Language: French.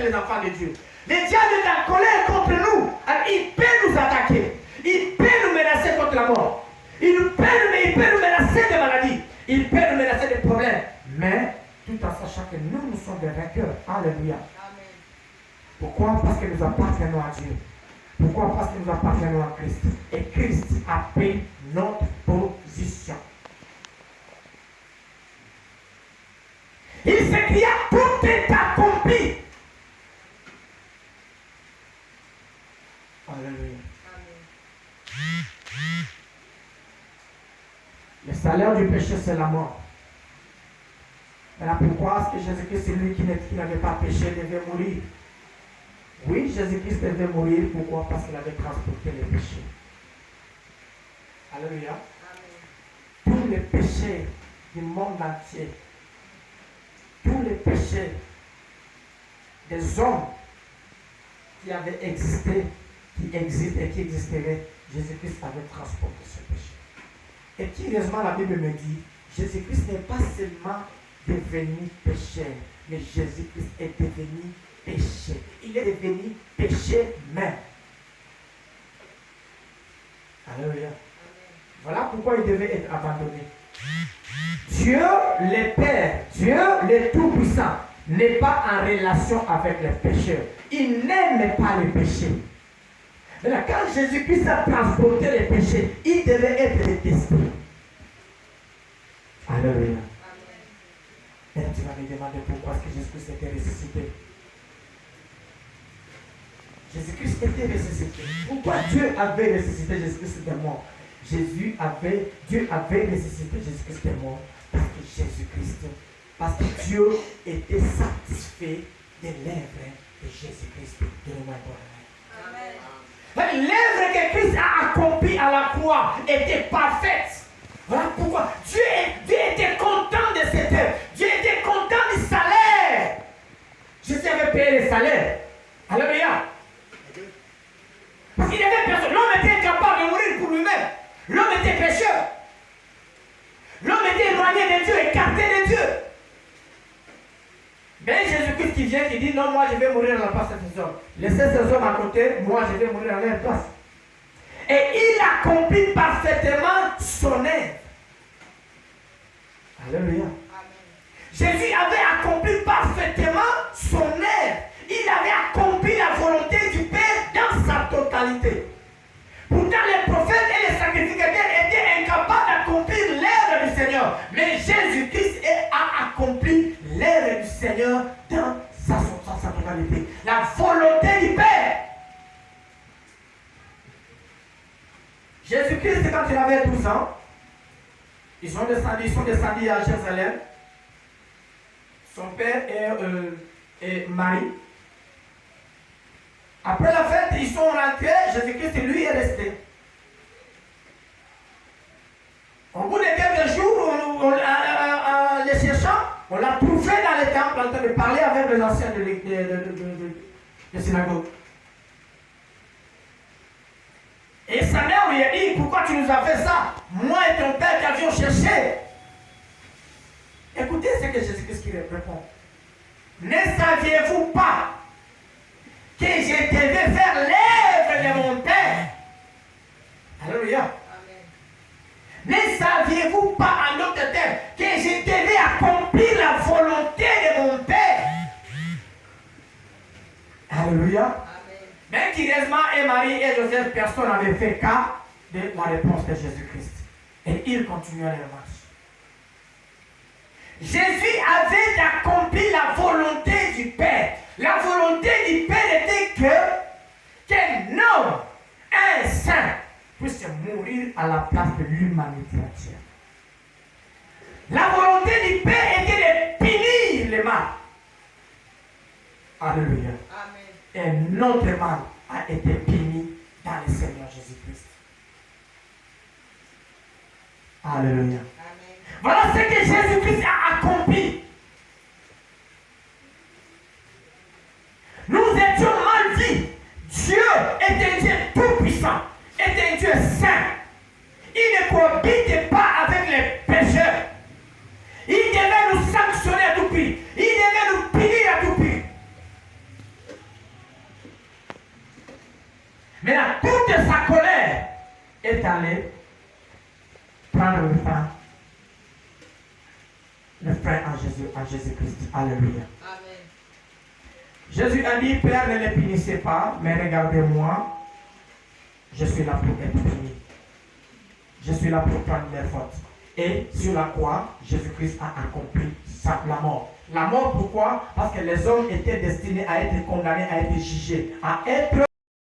les enfants de Dieu. Le diable est en colère contre nous. Alors, il peut nous attaquer. Il peut nous menacer contre la mort. Il peut nous menacer de maladies. Il peut nous menacer de problèmes. Mais tout en sachant que nous sommes des vainqueurs. Alléluia. Amen. Pourquoi? Parce que nous appartenons à Dieu. Pourquoi? Parce que nous appartenons à Christ. Et Christ a pris notre position. Il s'écria, tout est accompli. Alléluia. Le salaire du péché, c'est la mort. Voilà pourquoi est-ce que Jésus-Christ, celui qui n'avait pas péché, devait mourir. Oui, Jésus-Christ devait mourir. Pourquoi? Parce qu'il avait transporté les péchés. Alléluia. Tous les péchés du monde entier, tous les péchés des hommes qui avaient existé, qui existent et qui existeraient, Jésus-Christ avait transporté ce péché. Et curieusement, la Bible me dit, Jésus-Christ n'est pas seulement devenu pécheur, mais Jésus-Christ est devenu péché. Il est devenu péché même. Alléluia. Voilà pourquoi il devait être abandonné. Dieu le Père, Dieu le Tout-Puissant, n'est pas en relation avec les pécheurs. Il n'aime pas les péchés. Maintenant, quand Jésus-Christ a transporté les péchés, il devait être détesté. Alléluia. Et tu vas me demander pourquoi est-ce que Jésus-Christ était ressuscité. Jésus-Christ était ressuscité. Pourquoi Dieu avait ressuscité Jésus-Christ de mort? Dieu avait ressuscité Jésus-Christ de mort parce que Dieu était satisfait des lèvres de Jésus-Christ de nous. L'œuvre que Christ a accomplie à la croix était parfaite. Voilà pourquoi Dieu était content de cette œuvre. Dieu était content du salaire. Jésus avait payé le salaire. Alléluia. Parce qu'il n'y avait personne. L'homme était incapable de mourir pour lui-même. L'homme était pécheur. L'homme était éloigné de Dieu, écarté de Dieu. Mais Jésus-Christ qui vient, qui dit non, moi je vais mourir à la place de ces hommes. Laissez ces hommes à côté, moi je vais mourir à leur place. Et il accomplit parfaitement son œuvre. Alléluia. Jésus avait accompli parfaitement son œuvre. Il avait accompli la volonté du Père dans sa totalité. Pourtant, les prophètes et les sacrificateurs étaient incapables d'accomplir l'œuvre du Seigneur. Mais Jésus-Christ a accompli l'œuvre du Seigneur dans sa totalité. La volonté du Père. Jésus-Christ, quand il avait 12 ans, ils sont descendus à Jérusalem. Son père et Marie. Après la fête, ils sont rentrés, Jésus-Christ, lui, est resté. Au bout de quelques jours, en les cherchant, on l'a trouvé dans le temple en train de parler avec les anciens de synagogue. Et sa mère lui a dit, pourquoi tu nous as fait ça? Moi et ton père qui avions cherché. Écoutez ce que Jésus-Christ répond. Ne saviez-vous pas que je devais faire l'œuvre de mon Père? Alléluia. Ne saviez-vous pas en d'autres termes que je devais accomplir la volonté de mon Père? Alléluia. Mais curieusement, et Marie et Joseph, personne n'avait fait cas de la réponse de Jésus-Christ. Et ils continuaient leur marche. Jésus avait accompli la volonté du Père. La volonté du Père était qu'un homme, un saint, puisse mourir à la place de l'humanité entière. La volonté du Père était de punir les mal. Alléluia. Amen. Et notre mal a été puni dans le Seigneur Jésus-Christ. Alléluia. Amen. Voilà ce que Jésus-Christ a accompli. Nous étions mal dit. Dieu est un Dieu tout-puissant, est un Dieu saint. Il ne cohabite pas avec les pécheurs. Il devait nous sanctionner à tout prix. Il devait nous punir à tout prix. est allé prendre le frein en Jésus-Christ. Alléluia. Amen. Jésus a dit, Père, ne les punissez pas, mais regardez-moi, je suis là pour être puni. Je suis là pour prendre les fautes. Et sur la croix, Jésus-Christ a accompli la mort. La mort, pourquoi? Parce que les hommes étaient destinés à être condamnés, à être jugés, à être